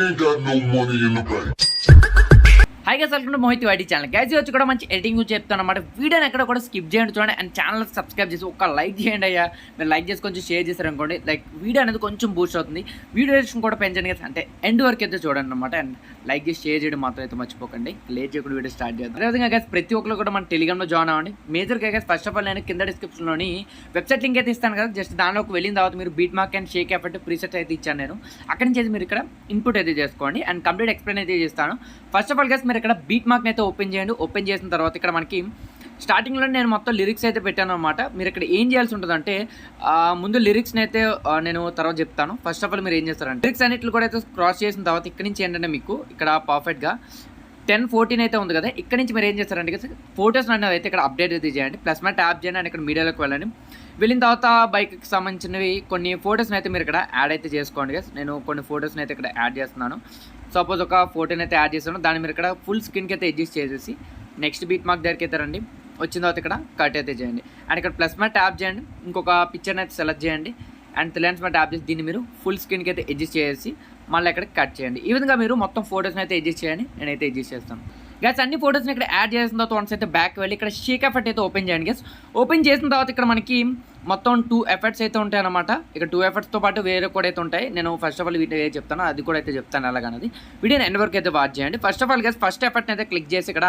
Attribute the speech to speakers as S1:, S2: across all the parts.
S1: ain't got no money in the bank.
S2: Hi guys, welcome to Mohit channel. Guys వచ్చి కూడా మంచి editing గురించి చెప్తాను అన్నమాట. వీడియోని ఎక్కడ కూడా స్కిప్ చేయండి, చూడండి. అండ్ ఛానల్ సబ్స్క్రైబ్ చేసి ఒక లైక్ చేయండి అయ్యా. మీరు లైక్ చేసి కొంచెం షేర్ చేశారు అనుకోండి, లైక్ వీడియో అనేది కొంచెం బూస్ట్ అవుతుంది. వీడియో రేషన్ కూడా పెంచండి గైస్, అంటే ఎండ్ వరకు అయితే చూడండి అనమాట. అండ్ లైక్ చేసి షేర్ చేయడం మాత్రం అయితే మర్చిపోకండి. లేట్ చేయకుండా వీడియో స్టార్ట్ చేద్దాం. అదేవిధంగా గైస్ ప్రతి ఒక్కరు కూడా మన టెలిగ్రామ్లో జాయిన్ అవ్వండి. మేజర్గా గైస్ ఫస్ట్ ఆఫ్ ఆల్ నేను కింద డిస్క్రిప్షన్లోని వెబ్సైట్ లింక్ అయితే ఇస్తాను కదా. జస్ట్ దానిలోకి వెళ్ళిన తర్వాత మీరు beat mark and Sheikh effect preset అయితే ఇచ్చాను నేను. అక్కడి నుంచి అయితే మీరు ఇక్కడ ఇన్పుట్ అయితే చేసుకోండి అండ్ కంప్లీట్ ఎక్స్ప్లెయిన్ అయితే చేస్తాను. ఫస్ట్ ఆఫ్ ఆల్ గైస్ మీరు ఇక్కడ బీట్ మార్క్ అయితే ఓపెన్ చేయండి. ఓపెన్ చేసిన తర్వాత ఇక్కడ మనకి స్టార్టింగ్లో నేను మొత్తం లిరిక్స్ అయితే పెట్టాను అనమాట. మీరు ఇక్కడ ఏం చేయాల్సి ఉంటుందంటే ముందు లిరిక్స్ని అయితే నేను తర్వాత చెప్తాను. ఫస్ట్ ఆఫ్ ఆల్ మీరు ఏం చేస్తారంటే లిరిక్స్ అన్నిట్లు కూడా అయితే క్రాస్ చేసిన తర్వాత ఇక్కడ నుంచి ఏంటంటే మీకు ఇక్కడ పర్ఫెక్ట్గా 10-14 అయితే ఉంది కదా. ఇక్కడ నుంచి మీరు ఏం చేస్తారంటే ఫోటోస్ అనేది అయితే ఇక్కడ అప్డేట్ అయితే చేయండి. ప్లస్ మా ట్యాప్ చేయండి అండ్ ఇక్కడ మీడియాలోకి వెళ్ళండి. వెళ్ళిన తర్వాత బైక్కి సంబంధించినవి కొన్ని ఫోటోస్ని అయితే మీరు ఇక్కడ యాడ్ అయితే చేసుకోండి గైస్. నేను కొన్ని ఫోటోస్ని అయితే ఇక్కడ యాడ్ చేస్తున్నాను. సపోజ్ ఒక ఫోటోని అయితే యాడ్ చేస్తాను. దాన్ని మీరు ఇక్కడ ఫుల్ స్క్రీన్కి అయితే అడ్జస్ట్ చేసేసి నెక్స్ట్ బీట్ మార్క్ దగ్గరికి అయితే రండి. వచ్చిన తర్వాత ఇక్కడ కట్ అయితే చేయండి అండ్ ఇక్కడ ప్లస్ మా ట్యాప్ చేయండి. ఇంకొక పిక్చర్ని అయితే సెలెక్ట్ చేయండి అండ్ రిలయన్స్ మా ట్యాప్ చేసి దీన్ని మీరు ఫుల్ స్క్రీన్కి అయితే అడ్జస్ట్ చేసి మళ్ళీ ఇక్కడ కట్ చేయండి. ఈ విధంగా మీరు మొత్తం ఫోటోస్ని అయితే అడ్జస్ట్ చేయండి. నేనైతే అడ్జస్ట్ చేస్తాను గైస్. అన్ని ఫోటోస్ని ఇక్కడ యాడ్ చేసిన తర్వాత వన్స్ అయితే బ్యాక్ వెళ్ళి ఇక్కడ షేక్ ఎఫెక్ట్ అయితే ఓపెన్ చేయండి గైస్. ఓపెన్ చేసిన తర్వాత ఇక్కడ మనకి మొత్తం 2 ఎఫెక్ట్స్ అయితే ఉంటాయి అనమాట. ఇక్కడ 2 ఎఫెక్ట్స్తో పాటు వేరే కూడా అయితే ఉంటాయి. నేను ఫస్ట్ ఆఫ్ ఆల్ వీడియో ఏది చెప్తాను అది కూడా అయితే చెప్తాను ఎలాగన్నది. వీడియోని ఎండ్ వరకు అయితే వాచ్ చేయండి. First of all guys first ఎఫెక్ట్ని అయితే క్లిక్ చేసి ఇక్కడ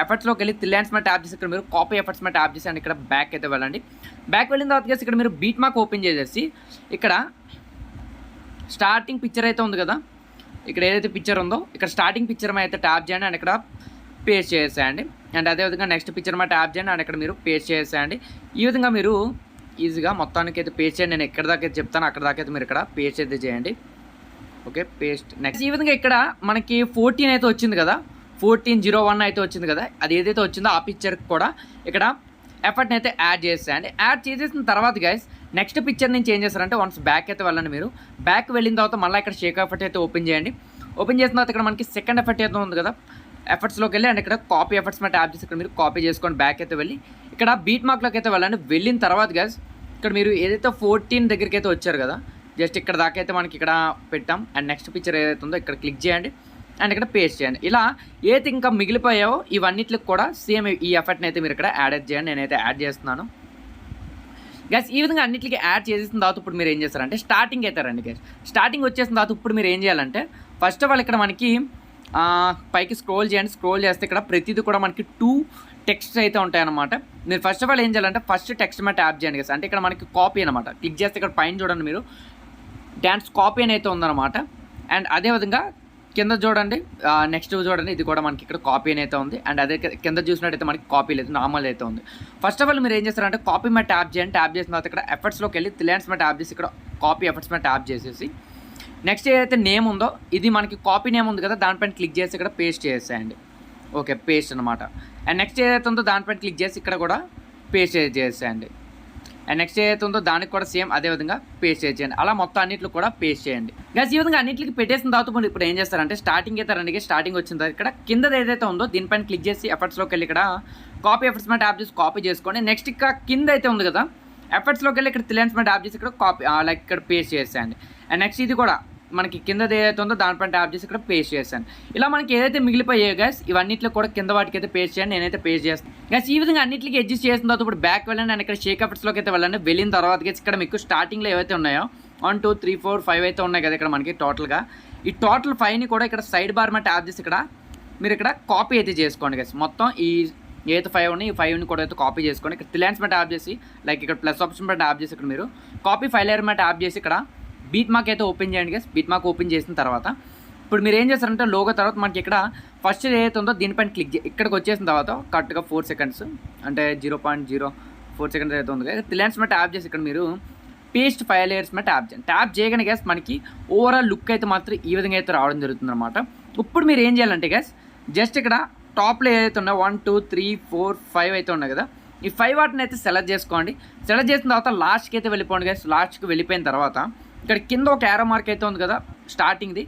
S2: ఎఫెక్ట్స్లోకి వెళ్ళి రిలయన్స్ మా ట్యాప్ చేసి ఇక్కడ మీరు కాపీ ఎఫెక్ట్స్ మా ట్యాప్ చేసి అండ్ ఇక్కడ బ్యాక్ అయితే వెళ్ళండి. బ్యాక్ వెళ్ళిన తర్వాత గైస్ ఇక్కడ మీరు బీట్ మార్క్ ఓపెన్ చేసేసి ఇక్కడ స్టార్టింగ్ పిక్చర్ అయితే ఉంది కదా. ఇక్కడ ఏదైతే పిక్చర్ ఉందో ఇక్కడ స్టార్టింగ్ పిక్చర్ అయితే ట్యాప్ చేయండి అండ్ ఇక్కడ పేస్ట్ చేసేయండి. అండ్ అదేవిధంగా నెక్స్ట్ పిక్చర్ మా ట్యాప్ చేయండి అండ్ ఇక్కడ మీరు పేస్ట్ చేసేయండి. ఈ విధంగా మీరు ఈజీగా మొత్తానికి అయితే పేస్ట్ చేయండి. నేను ఎక్కడ దాకా అయితే చెప్తాను అక్కడ దాకా అయితే మీరు ఇక్కడ పేస్ట్ అయితే చేయండి. Okay, paste. నెక్స్ట్ ఈ విధంగా ఇక్కడ మనకి 14 అయితే వచ్చింది కదా, 1401 అయితే వచ్చింది కదా. అది ఏదైతే వచ్చిందో ఆ పిక్చర్కి కూడా ఇక్కడ ఎఫర్ట్ని అయితే యాడ్ చేసేయండి. యాడ్ చేసేసిన తర్వాత గైస్ నెక్స్ట్ పిక్చర్ నుంచి ఏం చేస్తారంటే వన్స్ బ్యాక్ అయితే వెళ్ళండి. మీరు బ్యాక్ వెళ్ళిన తర్వాత మళ్ళీ ఇక్కడ షేక్ ఎఫెక్ట్ అయితే ఓపెన్ చేయండి. ఓపెన్ చేసిన తర్వాత ఇక్కడ మనకి సెకండ్ ఎఫెక్ట్ అయితే ఉంది కదా, ఎఫర్ట్స్లోకి వెళ్ళి అండ్ ఇక్కడ కాపీ ఎఫర్ట్స్ మా ట్యాప్ చేసి ఇక్కడ మీరు కాపీ చేసుకొని బ్యాక్ అయితే వెళ్ళి ఇక్కడ బీట్ మార్క్లోకి అయితే వెళ్ళండి. వెళ్ళిన తర్వాత గైస్ ఇక్కడ మీరు ఏదైతే 14 దగ్గరికి అయితే వచ్చారు కదా, జస్ట్ ఇక్కడ దాకా అయితే మనకి ఇక్కడ పెట్టాం. అండ్ నెక్స్ట్ పిక్చర్ ఏదైతే ఉందో ఇక్కడ క్లిక్ చేయండి అండ్ ఇక్కడ పేస్ట్ చేయండి. ఇలా ఏదైతే ఇంకా మిగిలిపోయావో ఇవన్నిటికి కూడా సేమ్ ఈ ఎఫెక్ట్ని అయితే మీరు ఇక్కడ యాడ్ చేయండి. నేనైతే యాడ్ చేస్తున్నాను గైస్. ఈ విధంగా అన్నిటికీ యాడ్ చేసిన తర్వాత ఇప్పుడు మీరు ఏం చేస్తారంటే స్టార్టింగ్ అయితే రండి గైస్. స్టార్టింగ్ వచ్చేసిన తర్వాత ఇప్పుడు మీరు ఏం చేయాలంటే ఫస్ట్ ఆఫ్ ఆల్ ఇక్కడ మనకి పైకి స్క్రోల్ చేయండి. స్క్రోల్ చేస్తే ఇక్కడ ప్రతిదీ కూడా మనకి 2 టెక్స్ట్ అయితే ఉంటాయన్నమాట. మీరు ఫస్ట్ ఆఫ్ ఆల్ ఏం చేయాలంటే ఫస్ట్ టెక్స్ట్ మీద ట్యాప్ చేయండి గైస్. అంటే ఇక్కడ మనకి కాపీ అనమాట. క్లిక్ చేస్తే ఇక్కడ పైన చూడండి మీరు డాన్స్ కాపీ అని అయితే ఉందన్నమాట. అండ్ అదేవిధంగా కింద చూడండి, నెక్స్ట్ చూడండి, ఇది కూడా మనకి ఇక్కడ కాపీ అని అయితే ఉంది. అండ్ అదే కింద చూసినట్టయితే మనకి కాపీ లేదు, నార్మల్ అయితే ఉంది. ఫస్ట్ ఆఫ్ ఆల్ మీరు ఏం చేస్తారంటే కాపీ మీద ట్యాప్ చేయండి. ట్యాప్ చేసిన తర్వాత ఇక్కడ ఎఫర్ట్స్లోకి వెళ్ళి రిలయన్స్ మీద ట్యాప్ చేసి ఇక్కడ కాపీ ఎఫర్ట్స్ మీద ట్యాప్ చేసేసి నెక్స్ట్ ఏదైతే నేమ్ ఉందో ఇది మనకి కాపీ నేమ్ ఉంది కదా, దానిపైన క్లిక్ చేసి ఇక్కడ పేస్ట్ చేసేయండి. ఓకే, పేస్ట్ అనమాట. అండ్ నెక్స్ట్ ఏదైతే ఉందో దానిపైన క్లిక్ చేసి ఇక్కడ కూడా పేస్ట్ చేసేయండి. అండ్ నెక్స్ట్ ఏదైతే ఉందో దానికి కూడా సేమ్ అదేవిధంగా పేస్ట్ చేయండి. అలా మొత్తం అన్నింటికి కూడా పేస్ట్ చేయండి గైస్. ఈ విధంగా అన్నింటికి పెట్టేసిన తర్వాత ఇప్పుడు ఏం చేస్తారంటే స్టార్టింగ్ అయితే రండి. స్టార్టింగ్ వచ్చిన తర్వాత ఇక్కడ కింద ఏదైతే ఉందో దీనిపైన క్లిక్ చేసి ఎఫర్ట్స్లోకి వెళ్ళి ఇక్కడ కాపీ ఎఫర్ట్స్ మీద ట్యాప్ చేసి కాపీ చేసుకోండి. నెక్స్ట్ ఇక్కడ కింద అయితే ఉంది కదా ఎఫర్ట్స్లోకి వెళ్ళి ఇక్కడ రిలయన్స్ మీద ట్యాప్ చేసి ఇక్కడ కాపీ లైక్ ఇక్కడ పేస్ట్ చేసేయండి. అండ్ నెక్స్ట్ ఇది కూడా మనకి కింద ఏదైతే ఉందో దానిపైన ట్యాప్ చేసి ఇక్కడ పేస్ట్ చేస్తాను. ఇలా మనకి ఏదైతే మిగిలిపోయాయో గైస్ ఇవన్నిట్లో కూడా కింద వాటికి అయితే పేస్ట్ చేయండి. నేనైతే పేస్ట్ చేస్తాను గైస్. ఈ విధంగా అన్నింటికి అడ్జస్ట్ చేసిన తర్వాత ఇప్పుడు బ్యాక్ వెళ్ళండి అండ్ ఇక్కడ షేక్ ఎఫర్ట్స్లోకి అయితే వెళ్ళండి. వెళ్ళిన తర్వాత గైస్ ఇక్కడ మీకు స్టార్టింగ్లో ఏవైతే ఉన్నాయో 1 2 3 4 5 అయితే ఉన్నాయి కదా ఇక్కడ మనకి టోటల్గా. ఈ టోటల్ 5ని కూడా ఇక్కడ సైడ్ బార్ మీద ట్యాప్ చేసి ఇక్కడ మీరు ఇక్కడ కాపీ అయితే చేసుకోండి గైస్. మొత్తం ఈ ఏదైతే 5 ఉన్నాయి ఈ 5ని కూడా అయితే కాపీ చేసుకోండి. ఇక్కడ రిలయన్స్ మీద ట్యాప్ చేసి లైక్ ఇక్కడ ప్లస్ ఆప్షన్ మీద ట్యాప్ చేసి ఇక్కడ మీరు కాపీ ఫైల్ లేయర్ మీద ట్యాప్ చేసి ఇక్కడ బీట్ మార్క్ అయితే ఓపెన్ చేయండి గైస్. బీట్ మార్క్ ఓపెన్ చేసిన తర్వాత ఇప్పుడు మీరు ఏం చేస్తారంటే లోగో తర్వాత మనకి ఇక్కడ ఫస్ట్ ఏదైతే ఉందో దీనిపైన క్లిక్ ఇక్కడికి వచ్చేసిన తర్వాత కరెక్ట్గా 4 సెకండ్స్ అంటే 0.04 సెకండ్స్ అయితే ఉంది కదా. రిలయన్స్ మీద ట్యాప్ చేసి ఇక్కడ మీరు పేస్ట్ ఫైల్ లేయర్స్ మీద ట్యాప్ చేయండి. ట్యాప్ చేయగానే గైస్ మనకి ఓవరాల్ లుక్ అయితే మాత్రం ఈ విధంగా అయితే రావడం జరుగుతుంది అనమాట. ఇప్పుడు మీరు ఏం చేయాలంటే గైస్ జస్ట్ ఇక్కడ టాప్లో ఏదైతే ఉన్నాయో 1 2 3 4 5 అయితే ఉన్నాయి కదా, ఈ 5 వాటిని అయితే సెలెక్ట్ చేసుకోండి. సెలెక్ట్ చేసిన తర్వాత లాస్ట్కి అయితే వెళ్ళిపోండి గైస్. లాస్ట్కి వెళ్ళిపోయిన తర్వాత ఇక్కడ కింద ఒక యారో మార్క్ అయితే ఉంది కదా స్టార్టింగ్ది,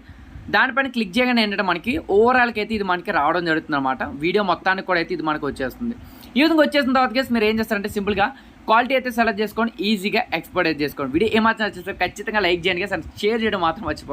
S2: దానిపైన క్లిక్ చేయగానే ఏంటంటే మనకి ఓవరాల్కి అయితే ఇది మనకి రావడం జరుగుతుంది అనమాట. వీడియో మొత్తానికి కూడా అయితే ఇది మనకు వచ్చేస్తుంది. ఈ విధంగా వచ్చేసిన తర్వాత గైస్ మీరు ఏం చేస్తారంటే సింపుల్గా క్వాలిటీ అయితే సెలెక్ట్ చేసుకొని ఈజీగా ఎక్స్పోర్ట్ అయితే చేసుకోండి. వీడియో ఏమాత్రం నచ్చితే ఖచ్చితంగా లైక్ చేయండి గైస్, అండ్ షేర్ చేయడం మాత్రం మర్చిపోకండి.